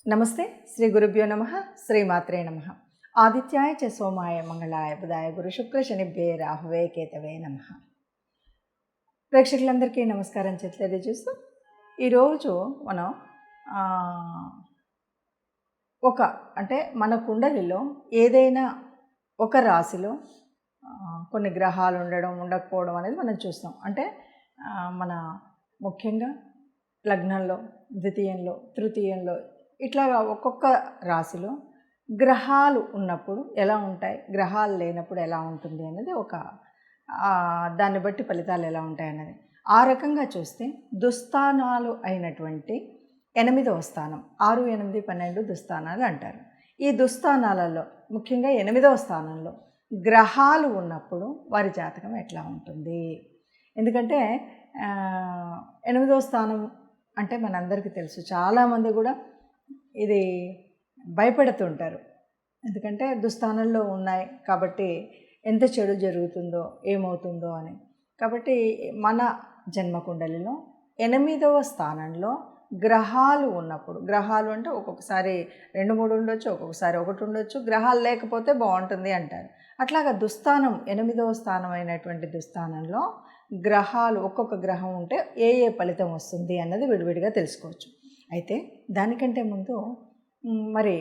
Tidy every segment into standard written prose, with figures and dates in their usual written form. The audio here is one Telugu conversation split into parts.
నమస్తే. శ్రీ గురుభ్యో నమః. శ్రీమాత్రే నమః. ఆదిత్యాయ చ సోమాయ మంగళాయ బుధాయ గురు శుక్ర శనిభ్యే రాహువే కేతవే నమః. ప్రేక్షకులందరికీ నమస్కారం తెలియజేస్తూ ఈరోజు మనం అంటే మన కుండలిలో ఏదైనా ఒక రాశిలో కొన్ని గ్రహాలు ఉండడం ఉండకపోవడం అనేది మనం చూస్తాం. అంటే మన ముఖ్యంగా లగ్నంలో, ద్వితీయంలో, తృతీయంలో ఇట్లాగా ఒక్కొక్క రాశిలో గ్రహాలు ఉన్నప్పుడు ఎలా ఉంటాయి, గ్రహాలు లేనప్పుడు ఎలా ఉంటుంది అనేది దాన్ని బట్టి ఫలితాలు ఎలా ఉంటాయి అన్నది ఆ రకంగా చూస్తే దుస్థానాలు అయినటువంటి 8వ స్థానం, 6, 8, 12 దుస్థానాలు అంటారు. ఈ దుస్థానాలలో ముఖ్యంగా 8వ స్థానంలో గ్రహాలు ఉన్నప్పుడు వారి జాతకం ఎట్లా ఉంటుంది? ఎందుకంటే 8వ స్థానం అంటే మనందరికీ తెలుసు. చాలామంది కూడా ఇది భయపడుతుంటారు. ఎందుకంటే దుస్థానంలో ఉన్నాయి కాబట్టి ఎంత చెడు జరుగుతుందో ఏమవుతుందో అని. కాబట్టి మన జన్మకుండలిలో 8వ స్థానంలో గ్రహాలు ఉన్నప్పుడు, గ్రహాలు అంటే ఒక్కొక్కసారి 2, 3 ఉండొచ్చు, ఒక్కొక్కసారి 1 ఉండొచ్చు, గ్రహాలు లేకపోతే బాగుంటుంది అంటారు. అట్లాగా దుస్థానం 8వ స్థానం అయినటువంటి దుస్థానంలో గ్రహాలు ఒక్కొక్క గ్రహం ఉంటే ఏ ఫలితం వస్తుంది అన్నది విడివిడిగా తెలుసుకోవచ్చు. అయితే దానికంటే ముందు మరి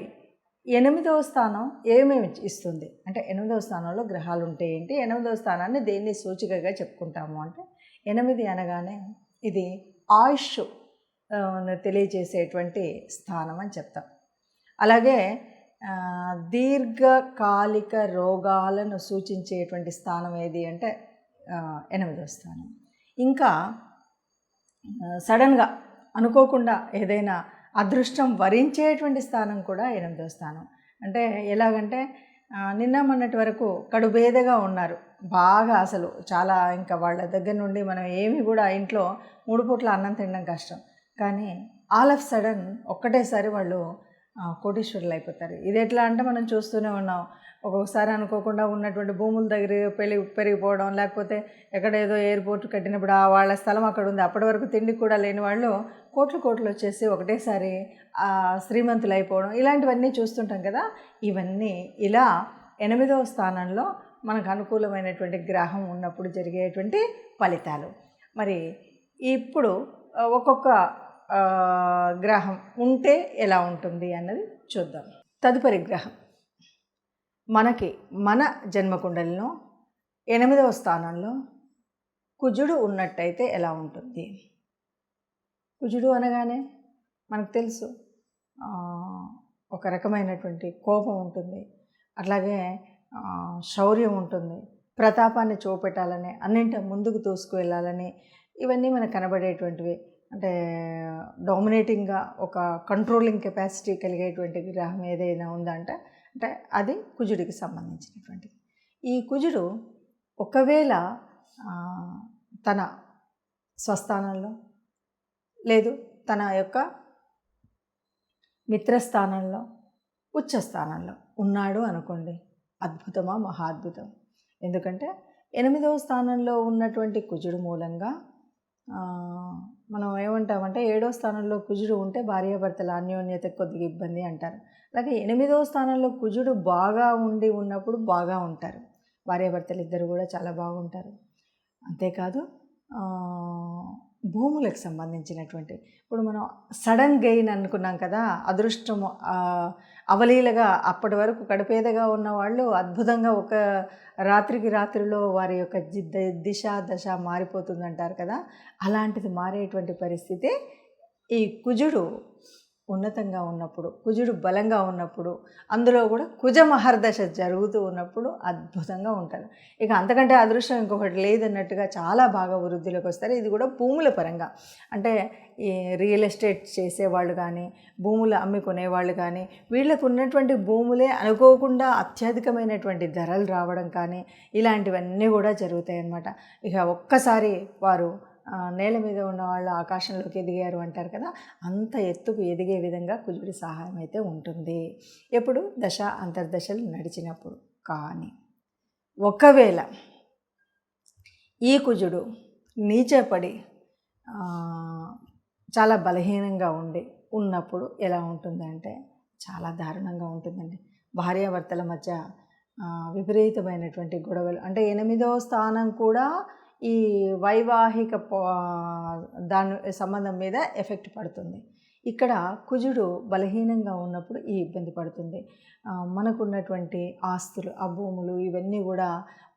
8వ స్థానం ఏమేమి ఇస్తుంది అంటే 8వ స్థానంలో గ్రహాలు ఉంటే ఏంటి, 8వ స్థానాన్ని దేన్ని సూచికగా చెప్పుకుంటాము అంటే 8 అనగానే ఇది ఆయుష్ తెలియజేసేటువంటి స్థానం అని చెప్తాం. అలాగే దీర్ఘకాలిక రోగాలను సూచించేటువంటి స్థానం ఏది అంటే 8వ స్థానం. ఇంకా సడన్గా అనుకోకుండా ఏదైనా అదృష్టం వరించేటువంటి స్థానం కూడా 8వ స్థానం. అంటే ఎలాగంటే నిన్న మొన్నటి వరకు కడుబేదగా ఉన్నారు, బాగా అసలు చాలా, ఇంకా వాళ్ళ దగ్గర నుండి మనం ఏమి కూడా ఇంట్లో 3 పూట్ల అన్నం తినడం కష్టం. కానీ ఆల్ ఆఫ్ సడన్ ఒక్కటేసారి వాళ్ళు కోటీశ్వరులు అయిపోతారు. ఇది ఎట్లా అంటే మనం చూస్తూనే ఉన్నాం. ఒక్కొక్కసారి అనుకోకుండా ఉన్నటువంటి భూముల దగ్గర పెరిగిపోవడం, లేకపోతే ఎక్కడేదో ఎయిర్పోర్ట్ కట్టినప్పుడు వాళ్ళ స్థలం అక్కడ ఉంది, అప్పటి వరకు తిండి కూడా లేని వాళ్ళు కోట్లు వచ్చేసి ఒకటేసారి శ్రీమంతులు అయిపోవడం, ఇలాంటివన్నీ చూస్తుంటాం కదా. ఇవన్నీ ఇలా 8వ స్థానంలో మనకు అనుకూలమైనటువంటి గ్రహం ఉన్నప్పుడు జరిగేటువంటి ఫలితాలు. మరి ఇప్పుడు ఒక్కొక్క గ్రహం ఉంటే ఎలా ఉంటుంది అన్నది చూద్దాం. తదుపరి గ్రహం మన జన్మకుండలిలో 8వ స్థానంలో కుజుడు ఉన్నట్టయితే ఎలా ఉంటుంది? కుజుడు అనగానే మనకు తెలుసు ఒక రకమైనటువంటి కోపం ఉంటుంది, అట్లాగే శౌర్యం ఉంటుంది, ప్రతాపాన్ని చూపెట్టాలని, అన్నింటి ముందుకు తోసుకువెళ్ళాలని, ఇవన్నీ మనకు కనబడేటువంటివి. అంటే డామినేటింగ్గా ఒక కంట్రోలింగ్ కెపాసిటీ కలిగేటువంటి గ్రహం ఏదైనా ఉందంటే అంటే అది కుజుడికి సంబంధించినటువంటిది. ఈ కుజుడు ఒకవేళ తన స్వస్థానంలో లేదు తన యొక్క మిత్రస్థానంలో ఉచ్చస్థానంలో ఉన్నాడు అనుకోండి, అద్భుతమా మహాద్భుతం. ఎందుకంటే 8వ స్థానంలో ఉన్నటువంటి కుజుడు మూలంగా మనం ఏమంటామంటే 7వ స్థానంలో కుజుడు ఉంటే భార్యాభర్తల అన్యోన్యత కొద్దిగా ఇబ్బంది అంటారు. అలాగే 8వ స్థానంలో కుజుడు బాగా ఉన్నప్పుడు బాగా ఉంటారు, భార్యాభర్తలు ఇద్దరు కూడా చాలా బాగుంటారు. అంతేకాదు భూములకు సంబంధించినటువంటి, ఇప్పుడు మనం సడన్ గెయిన్ అనుకున్నాం కదా, అదృష్టము అవలీలగా అప్పటి వరకు కడుపేదగా ఉన్నవాళ్ళు అద్భుతంగా ఒక రాత్రిలో వారి యొక్క దశ మారిపోతుందంటారు కదా. అలాంటిది మారేటువంటి పరిస్థితి ఈ కుజుడు ఉన్నతంగా ఉన్నప్పుడు, కుజుడు బలంగా ఉన్నప్పుడు, అందులో కూడా కుజ మహర్దశ జరుగుతూ ఉన్నప్పుడు అద్భుతంగా ఉంటారు. ఇక అంతకంటే అదృష్టం ఇంకొకటి లేదన్నట్టుగా చాలా బాగా వృద్ధిలోకి వస్తారు. ఇది కూడా భూముల పరంగా, అంటే ఈ రియల్ ఎస్టేట్ చేసేవాళ్ళు కానీ, భూములు అమ్ముకునేవాళ్ళు కానీ, వీళ్ళకు ఉన్నటువంటి భూములే అనుకోకుండా అత్యధికమైనటువంటి ధరలు రావడం కానీ, ఇలాంటివన్నీ కూడా జరుగుతాయి అన్నమాట. ఇక ఒక్కసారి వారు నేల మీద ఉన్న వాళ్ళు ఆకాశంలోకి ఎదిగారు అంటారు కదా, అంత ఎత్తుకు ఎదిగే విధంగా కుజుడి సహాయం అయితే ఉంటుంది ఎప్పుడు దశ అంతర్దశలు నడిచినప్పుడు. కానీ ఒకవేళ ఈ కుజుడు నీచపడి చాలా బలహీనంగా ఉండి ఉన్నప్పుడు ఎలా ఉంటుందంటే చాలా దారుణంగా ఉంటుందండి. భార్యాభర్తల మధ్య విపరీతమైనటువంటి గొడవలు. అంటే 8వ స్థానం కూడా ఈ వైవాహిక దాని సంబంధం మీద ఎఫెక్ట్ పడుతుంది. ఇక్కడ కుజుడు బలహీనంగా ఉన్నప్పుడు ఈ ఇబ్బంది పడుతుంది. మనకున్నటువంటి ఆస్తులు, ఆ భూములు ఇవన్నీ కూడా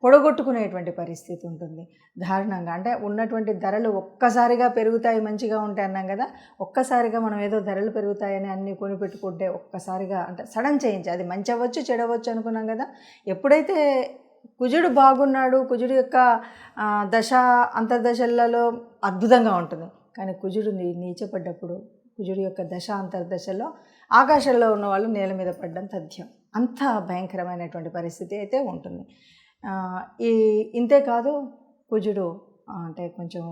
పొడగొట్టుకునేటువంటి పరిస్థితి ఉంటుంది దారుణంగా. అంటే ఉన్నటువంటి ధరలు ఒక్కసారిగా పెరుగుతాయి, మంచిగా ఉంటాయి అన్నాం కదా. ఒక్కసారిగా మనం ఏదో ధరలు పెరుగుతాయని అన్నీ కొనిపెట్టుకుంటే ఒక్కసారిగా అంటే సడన్ చేంజ్, అది మంచి అవ్వచ్చు చెడు అవ్వచ్చు అనుకున్నాం కదా. ఎప్పుడైతే కుజుడు బాగున్నాడు, కుజుడు యొక్క దశ అంతర్దశలలో అద్భుతంగా ఉంటుంది. కానీ కుజుడు నీచపడ్డప్పుడు, కుజుడు యొక్క దశ అంతర్దశలో ఆకాశంలో ఉన్న వాళ్ళు నేల మీద పడ్డం తథ్యం. అంత భయంకరమైనటువంటి పరిస్థితి అయితే ఉంటుంది. ఇంతే కాదు, కుజుడు అంటే కొంచెం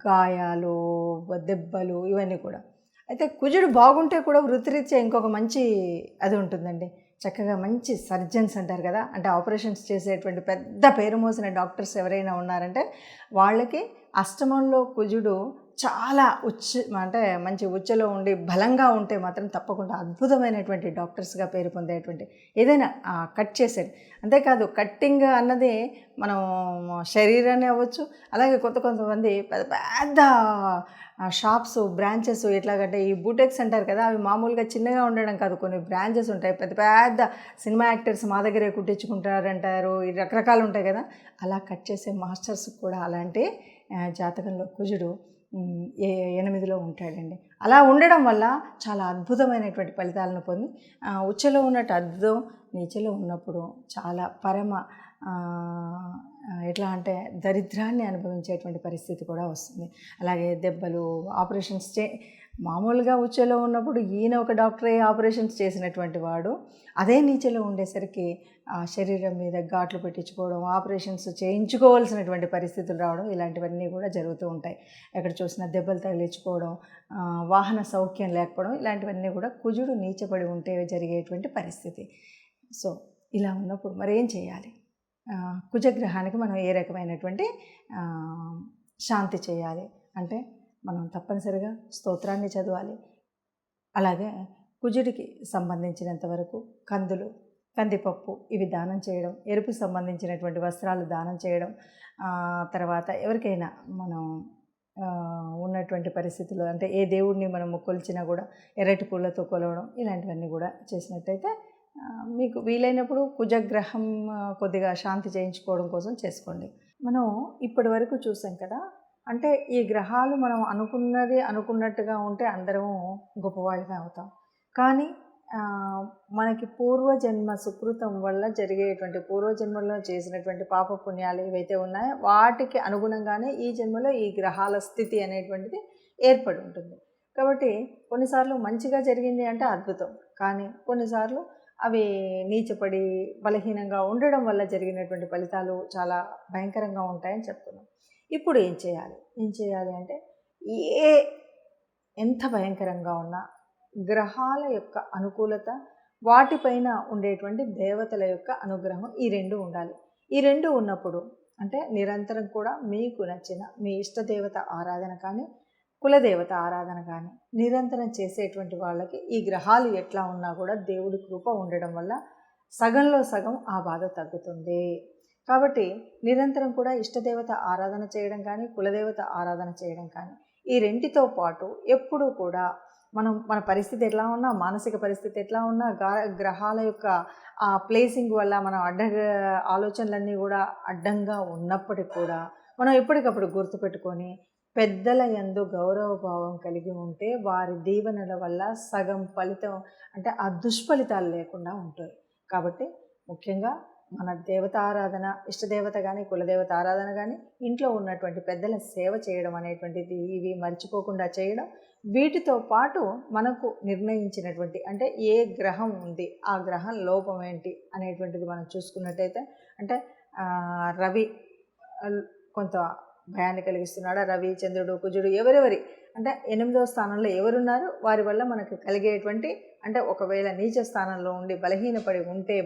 గాయాలు, దెబ్బలు ఇవన్నీ కూడా. అయితే కుజుడు బాగుంటే కూడా వృత్తిరీత్యా ఇంకొక మంచి అది ఉంటుందండి. చక్కగా మంచి సర్జన్స్ అంటారు కదా, అంటే ఆపరేషన్స్ చేసేటువంటి పెద్ద పేరు మోసిన డాక్టర్స్ ఎవరైనా ఉన్నారంటే వాళ్ళకి అష్టమంలో కుజుడు చాలా అంటే మంచి ఉచ్చలో ఉండి బలంగా ఉంటే మాత్రం తప్పకుండా అద్భుతమైనటువంటి డాక్టర్స్గా పేరు పొందేటువంటి ఏదైనా కట్ చేసేది. అంతేకాదు, కట్టింగ్ అన్నది మనం శరీరాన్ని అవ్వచ్చు, అలాగే కొంతమంది పెద్ద పెద్ద షాప్స్, బ్రాంచెస్ ఎట్లాగంటే ఈ బూటెక్స్ అంటారు కదా, అవి మామూలుగా చిన్నగా ఉండడం కాదు, కొన్ని బ్రాంచెస్ ఉంటాయి. పెద్ద పెద్ద సినిమా యాక్టర్స్ మా దగ్గరే కుట్టించుకుంటారంటారు, ఈ రకరకాలు ఉంటాయి కదా. అలా కట్ చేసే మాస్టర్స్ కూడా అలాంటి జాతకంలో కుజుడు 8లో ఉంటాడండి. అలా ఉండడం వల్ల చాలా అద్భుతమైనటువంటి ఫలితాలను పొంది ఉచ్చలో ఉన్నట్టు అద్భుతం, నీచలో ఉన్నప్పుడు చాలా పరమ ఎట్లా అంటే దరిద్రాన్ని అనుభవించేటువంటి పరిస్థితి కూడా వస్తుంది. అలాగే దెబ్బలు, ఆపరేషన్స్ మామూలుగా ఉచ్చలో ఉన్నప్పుడు ఈయన ఒక డాక్టరే ఆపరేషన్స్ చేసినటువంటి వాడు అదే నీచలో ఉండేసరికి శరీరం మీద ఘాట్లు పెట్టించుకోవడం, ఆపరేషన్స్ చేయించుకోవాల్సినటువంటి పరిస్థితులు రావడం, ఇలాంటివన్నీ కూడా జరుగుతూ ఉంటాయి. ఎక్కడ చూసినా దెబ్బలు తగిలించుకోవడం, వాహన సౌఖ్యం లేకపోవడం, ఇలాంటివన్నీ కూడా కుజుడు నీచపడి ఉంటే జరిగేటువంటి పరిస్థితి. సో ఇలా ఉన్నప్పుడు మరి ఏం చేయాలి? కుజగ్రహానికి మనం ఏ రకమైనటువంటి శాంతి చేయాలి అంటే మనం తప్పనిసరిగా స్తోత్రాన్ని చదవాలి. అలాగే కుజుడికి సంబంధించినంత వరకు కందులు, కందిపప్పు ఇవి దానం చేయడం, ఎరుపు సంబంధించినటువంటి వస్త్రాలు దానం చేయడం, తర్వాత ఎవరికైనా మనం ఉన్నటువంటి పరిస్థితుల్లో అంటే ఏ దేవుడిని మనము కొలిచినా కూడా ఎర్రటి పూలతో కొలవడం, ఇలాంటివన్నీ కూడా చేసినట్టయితే మీకు వీలైనప్పుడు కుజగ్రహం కొద్దిగా శాంతి చేయించుకోవడం కోసం చేసుకోండి. మనం ఇప్పటి వరకు చూసాం కదా, అంటే ఈ గ్రహాలు మనం అనుకున్నట్టుగా ఉంటే అందరము గొప్పవాళ్ళమే అవుతాం. కానీ మనకి పూర్వజన్మ సుకృతం వల్ల జరిగేటువంటి పూర్వజన్మలో చేసినటువంటి పాపపుణ్యాలు ఏవైతే ఉన్నాయో వాటికి అనుగుణంగానే ఈ జన్మలో ఈ గ్రహాల స్థితి అనేటువంటిది ఏర్పడి ఉంటుంది. కాబట్టి కొన్నిసార్లు మంచిగా జరిగింది అంటే అద్భుతం, కానీ కొన్నిసార్లు అవి నీచపడి బలహీనంగా ఉండడం వల్ల జరిగినటువంటి ఫలితాలు చాలా భయంకరంగా ఉంటాయని చెప్తున్నాం. ఇప్పుడు ఏం చేయాలి అంటే ఎంత భయంకరంగా ఉన్నా గ్రహాల యొక్క అనుకూలత, వాటిపైన ఉండేటువంటి దేవతల యొక్క అనుగ్రహం, ఈ రెండు ఉండాలి. ఈ రెండు ఉన్నప్పుడు అంటే నిరంతరం కూడా మీకు నచ్చిన మీ ఇష్టదేవత ఆరాధన కానీ, కులదేవత ఆరాధన కానీ నిరంతరం చేసేటువంటి వాళ్ళకి ఈ గ్రహాలు ఎట్లా ఉన్నా కూడా దేవుడి కృప ఉండడం వల్ల సగంలో సగం ఆ బాధ తగ్గుతుంది. కాబట్టి నిరంతరం కూడా ఇష్టదేవత ఆరాధన చేయడం కానీ, కులదేవత ఆరాధన చేయడం కానీ, ఈ రెంటితో పాటు ఎప్పుడూ కూడా మన పరిస్థితి ఎట్లా ఉన్నా, మానసిక పరిస్థితి ఎట్లా ఉన్నా, గ్రహాల యొక్క ఆ ప్లేసింగ్ వల్ల మనం ఆలోచనలన్నీ కూడా అడ్డంగా ఉన్నప్పటికీ కూడా మనం ఎప్పటికప్పుడు గుర్తుపెట్టుకొని పెద్దల యందు గౌరవ భావం కలిగి ఉంటే వారి దీవెనల వల్ల సగం ఫలితం అంటే ఆ దుష్ఫలితాలు లేకుండా ఉంటాయి. కాబట్టి ముఖ్యంగా మన దేవత ఆరాధన, ఇష్టదేవత కానీ, కులదేవత ఆరాధన కానీ, ఇంట్లో ఉన్నటువంటి పెద్దల సేవ చేయడం అనేటువంటిది ఇవి మర్చిపోకుండా చేయడం, వీటితో పాటు మనకు నిర్ణయించినటువంటి అంటే ఏ గ్రహం ఉంది, ఆ గ్రహం లోపం ఏంటి అనేటువంటిది మనం చూసుకున్నట్టయితే అంటే రవి కొంత భయాన్ని కలిగిస్తున్నాడా, రవి, చంద్రుడు, కుజుడు ఎవరెవరి అంటే 8వ స్థానంలో ఎవరున్నారు, వారి వల్ల మనకు కలిగేటువంటి అంటే ఒకవేళ నీచ స్థానంలో ఉండి బలహీనపడి ఉంటే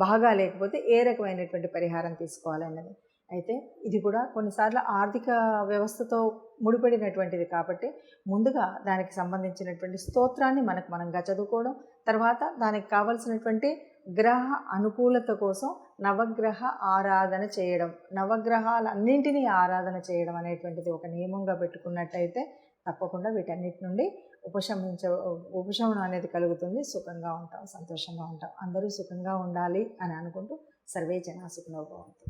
బాగా లేకపోతే ఏ రకమైనటువంటి పరిహారం తీసుకోవాలన్నది. అయితే ఇది కూడా కొన్నిసార్లు ఆర్థిక వ్యవస్థతో ముడిపడినటువంటిది కాబట్టి ముందుగా దానికి సంబంధించినటువంటి స్తోత్రాన్ని మనంగా చదువుకోవడం, తర్వాత దానికి కావలసినటువంటి గ్రహ అనుకూలత కోసం నవగ్రహ ఆరాధన చేయడం, నవగ్రహాలన్నింటినీ ఆరాధన చేయడం అనేటువంటిది ఒక నియమంగా పెట్టుకున్నట్టయితే తప్పకుండా వీటన్నిటి నుండి ఉపశమనం అనేది కలుగుతుంది. సుఖంగా ఉంటాం, సంతోషంగా ఉంటాం. అందరూ సుఖంగా ఉండాలి అని అనుకుంటూ సర్వే జనా సుఖినో భవంతు.